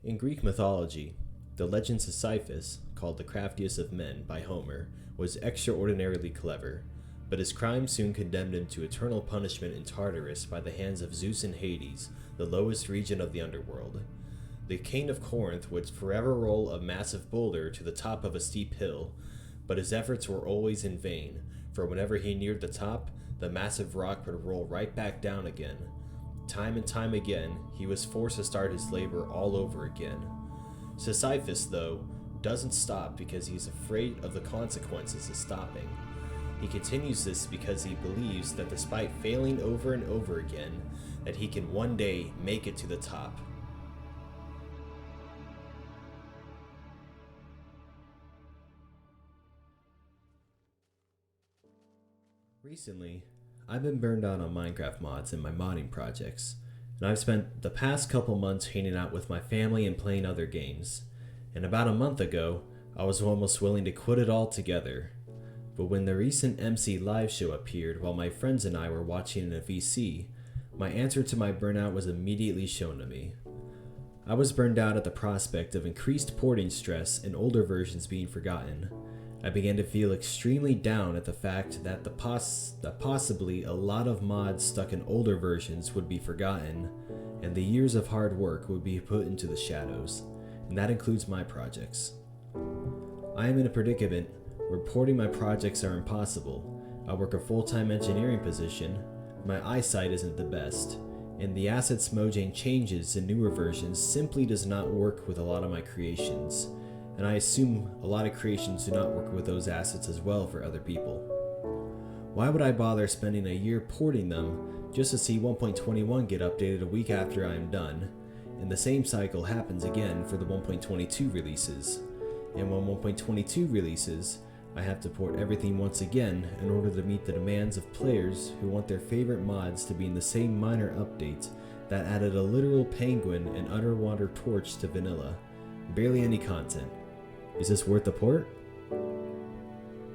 In Greek mythology, the legend Sisyphus, called the craftiest of men by Homer, was extraordinarily clever, but his crime soon condemned him to eternal punishment in Tartarus by the hands of Zeus and Hades, the lowest region of the underworld. The king of Corinth would forever roll a massive boulder to the top of a steep hill, but his efforts were always in vain, for whenever he neared the top, the massive rock would roll right back down again. Time and time again, he was forced to start his labor all over again. Sisyphus, though, doesn't stop because he's afraid of the consequences of stopping. He continues this because he believes that despite failing over and over again, that he can one day make it to the top. Recently, I've been burned out on Minecraft mods and my modding projects, and I've spent the past couple months hanging out with my family and playing other games. And about a month ago, I was almost willing to quit it all together. But when the recent MC live show appeared while my friends and I were watching in a VC, my answer to my burnout was immediately shown to me. I was burned out at the prospect of increased porting stress and older versions being forgotten. I began to feel extremely down at the fact that possibly a lot of mods stuck in older versions would be forgotten, and the years of hard work would be put into the shadows, and that includes my projects. I am in a predicament where porting my projects are impossible. I work a full-time engineering position, my eyesight isn't the best, and the assets Mojang changes in newer versions simply does not work with a lot of my creations. And I assume a lot of creations do not work with those assets as well for other people. Why would I bother spending a year porting them just to see 1.21 get updated a week after I am done, and the same cycle happens again for the 1.22 releases. And when 1.22 releases, I have to port everything once again in order to meet the demands of players who want their favorite mods to be in the same minor update that added a literal penguin and underwater torch to vanilla. Barely any content. Is this worth the port?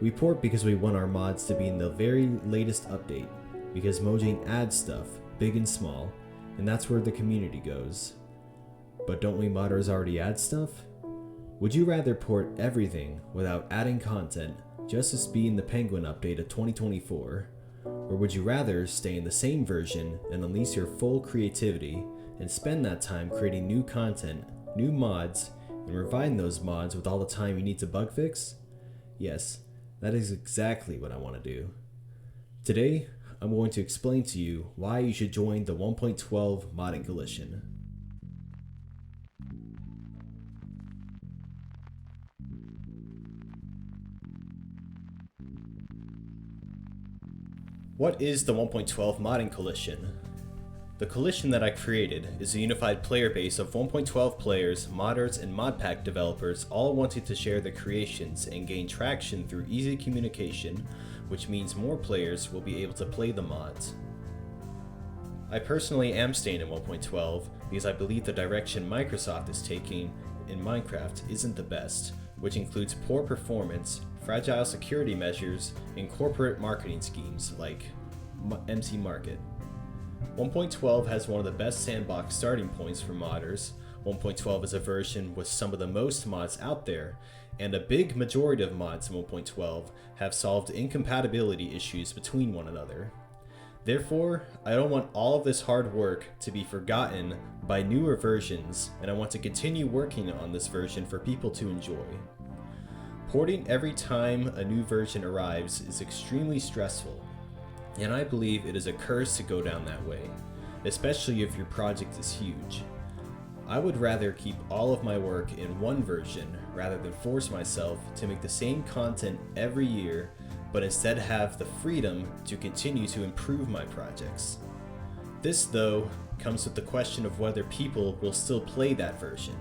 We port because we want our mods to be in the very latest update, because Mojang adds stuff, big and small, and that's where the community goes. But don't we modders already add stuff? Would you rather port everything without adding content just to be in the Penguin update of 2024? Or would you rather stay in the same version and unleash your full creativity and spend that time creating new content, new mods, and refine those mods with all the time you need to bug fix? Yes, that is exactly what I want to do. Today, I'm going to explain to you why you should join the 1.12 modding coalition. What is the 1.12 modding coalition? The coalition that I created is a unified player base of 1.12 players, modders, and modpack developers all wanting to share their creations and gain traction through easy communication, which means more players will be able to play the mods. I personally am staying in 1.12 because I believe the direction Microsoft is taking in Minecraft isn't the best, which includes poor performance, fragile security measures, and corporate marketing schemes like MC Market. 1.12 has one of the best sandbox starting points for modders. 1.12 is a version with some of the most mods out there, and a big majority of mods in 1.12 have solved incompatibility issues between one another. Therefore, I don't want all of this hard work to be forgotten by newer versions, and I want to continue working on this version for people to enjoy. Porting every time a new version arrives is extremely stressful, and I believe it is a curse to go down that way, especially if your project is huge. I would rather keep all of my work in one version rather than force myself to make the same content every year, but instead have the freedom to continue to improve my projects. This, though, comes with the question of whether people will still play that version.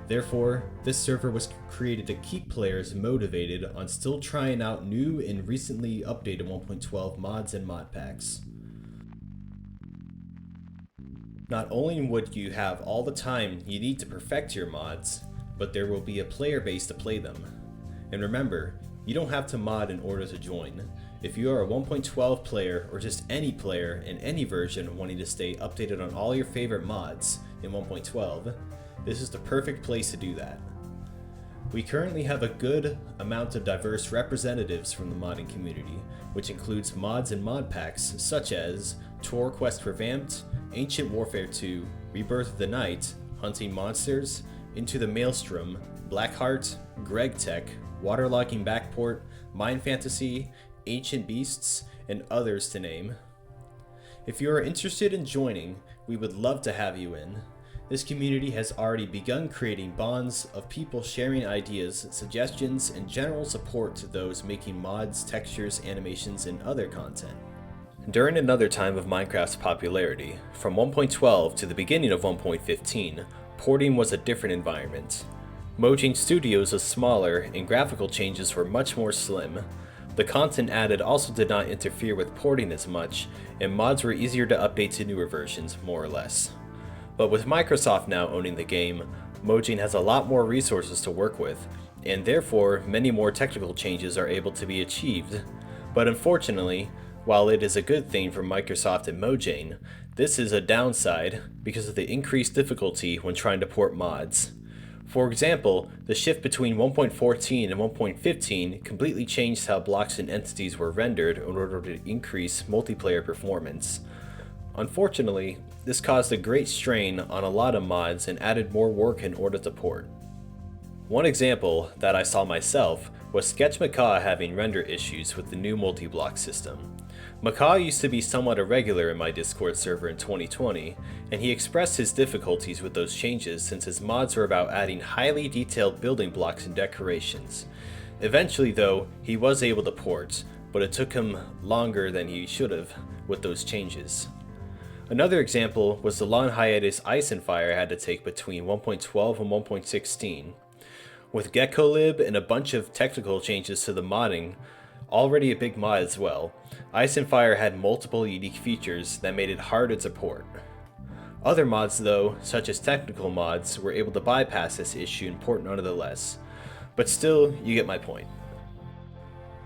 Therefore, this server was created to keep players motivated on still trying out new and recently updated 1.12 mods and mod packs. Not only would you have all the time you need to perfect your mods, but there will be a player base to play them. And remember, you don't have to mod in order to join. If you are a 1.12 player or just any player in any version wanting to stay updated on all your favorite mods in 1.12, this is the perfect place to do that. We currently have a good amount of diverse representatives from the modding community, which includes mods and mod packs such as Tor Quest Revamped, Ancient Warfare 2, Rebirth of the Night, Hunting Monsters, Into the Maelstrom, Blackheart, Greg Tech, Waterlogging Backport, Mind Fantasy, Ancient Beasts, and others to name. If you are interested in joining, we would love to have you in. This community has already begun creating bonds of people sharing ideas, suggestions, and general support to those making mods, textures, animations, and other content. During another time of Minecraft's popularity, from 1.12 to the beginning of 1.15, porting was a different environment. Mojang Studios was smaller and graphical changes were much more slim. The content added also did not interfere with porting as much, and mods were easier to update to newer versions, more or less. But with Microsoft now owning the game, Mojang has a lot more resources to work with, and therefore many more technical changes are able to be achieved. But unfortunately, while it is a good thing for Microsoft and Mojang, this is a downside because of the increased difficulty when trying to port mods. For example, the shift between 1.14 and 1.15 completely changed how blocks and entities were rendered in order to increase multiplayer performance. Unfortunately, this caused a great strain on a lot of mods and added more work in order to port. One example that I saw myself was Sketch Macaw having render issues with the new multi-block system. Macaw used to be somewhat irregular in my Discord server in 2020, and he expressed his difficulties with those changes since his mods were about adding highly detailed building blocks and decorations. Eventually though, he was able to port, but it took him longer than he should have with those changes. Another example was the long hiatus Ice and Fire had to take between 1.12 and 1.16. With GeckoLib and a bunch of technical changes to the modding, already a big mod as well, Ice and Fire had multiple unique features that made it harder to port. Other mods though, such as technical mods, were able to bypass this issue and port nonetheless. But still, you get my point.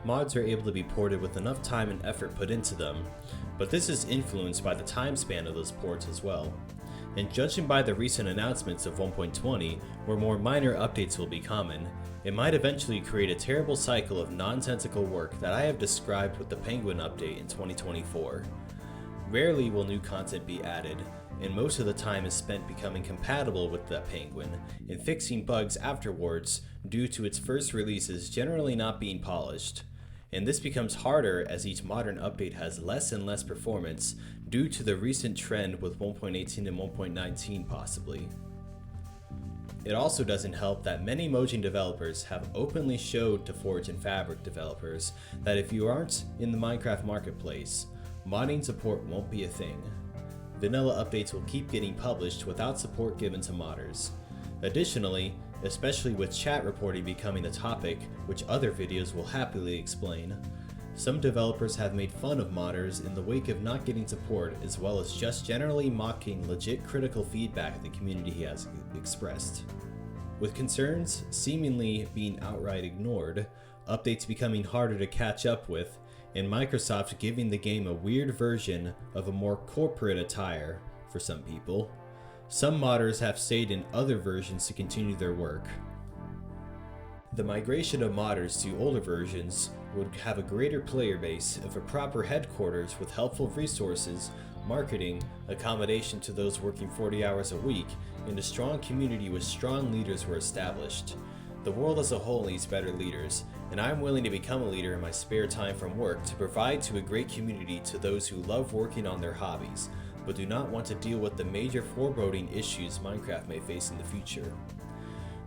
Mods are able to be ported with enough time and effort put into them, but this is influenced by the time span of those ports as well. And judging by the recent announcements of 1.20, where more minor updates will be common, it might eventually create a terrible cycle of nonsensical work that I have described with the Penguin update in 2024. Rarely will new content be added, and most of the time is spent becoming compatible with the Penguin and fixing bugs afterwards due to its first releases generally not being polished. And this becomes harder as each modern update has less and less performance due to the recent trend with 1.18 and 1.19 possibly. It also doesn't help that many Mojang developers have openly showed to Forge and Fabric developers that if you aren't in the Minecraft marketplace, modding support won't be a thing. Vanilla updates will keep getting published without support given to modders. Additionally, especially with chat reporting becoming the topic, which other videos will happily explain, some developers have made fun of modders in the wake of not getting support, as well as just generally mocking legit critical feedback the community has expressed. With concerns seemingly being outright ignored, updates becoming harder to catch up with, and Microsoft giving the game a weird version of a more corporate attire for some people, some modders have stayed in other versions to continue their work. The migration of modders to older versions would have a greater player base if a proper headquarters with helpful resources, marketing, accommodation to those working 40 hours a week, and a strong community with strong leaders were established. The world as a whole needs better leaders, and I am willing to become a leader in my spare time from work to provide to a great community to those who love working on their hobbies, but do not want to deal with the major foreboding issues Minecraft may face in the future.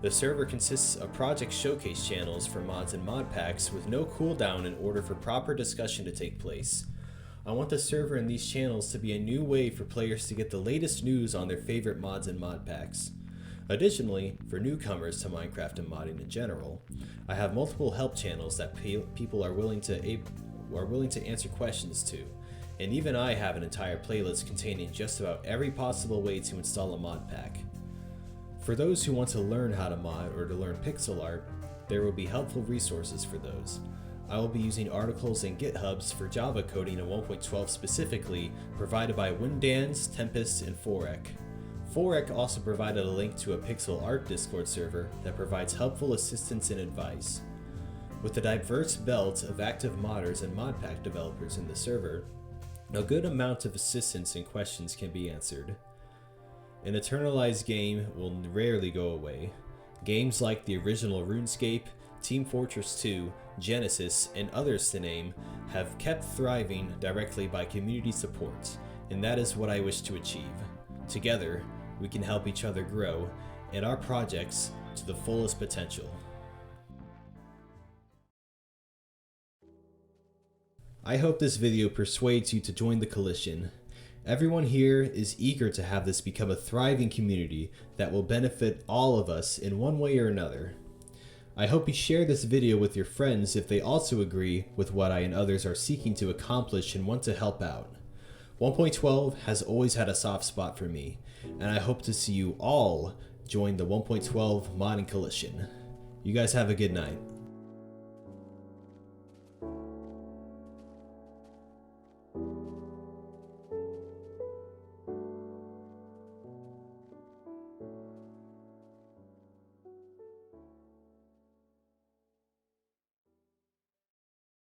The server consists of project showcase channels for mods and mod packs with no cooldown in order for proper discussion to take place. I want the server and these channels to be a new way for players to get the latest news on their favorite mods and mod packs. Additionally, for newcomers to Minecraft and modding in general, I have multiple help channels that people are willing to answer questions to, and even I have an entire playlist containing just about every possible way to install a mod pack. For those who want to learn how to mod or to learn pixel art, there will be helpful resources for those. I will be using articles and GitHubs for Java coding in 1.12 specifically, provided by Windance, Tempest, and Forek. Forek also provided a link to a pixel art Discord server that provides helpful assistance and advice. With a diverse belt of active modders and modpack developers in the server, a good amount of assistance and questions can be answered. An eternalized game will rarely go away. Games like the original RuneScape, Team Fortress 2, Genesis, and others to name have kept thriving directly by community support, and that is what I wish to achieve. Together, we can help each other grow and our projects to the fullest potential. I hope this video persuades you to join the coalition. Everyone here is eager to have this become a thriving community that will benefit all of us in one way or another. I hope you share this video with your friends if they also agree with what I and others are seeking to accomplish and want to help out. 1.12 has always had a soft spot for me, and I hope to see you all join the 1.12 modding coalition. You guys have a good night.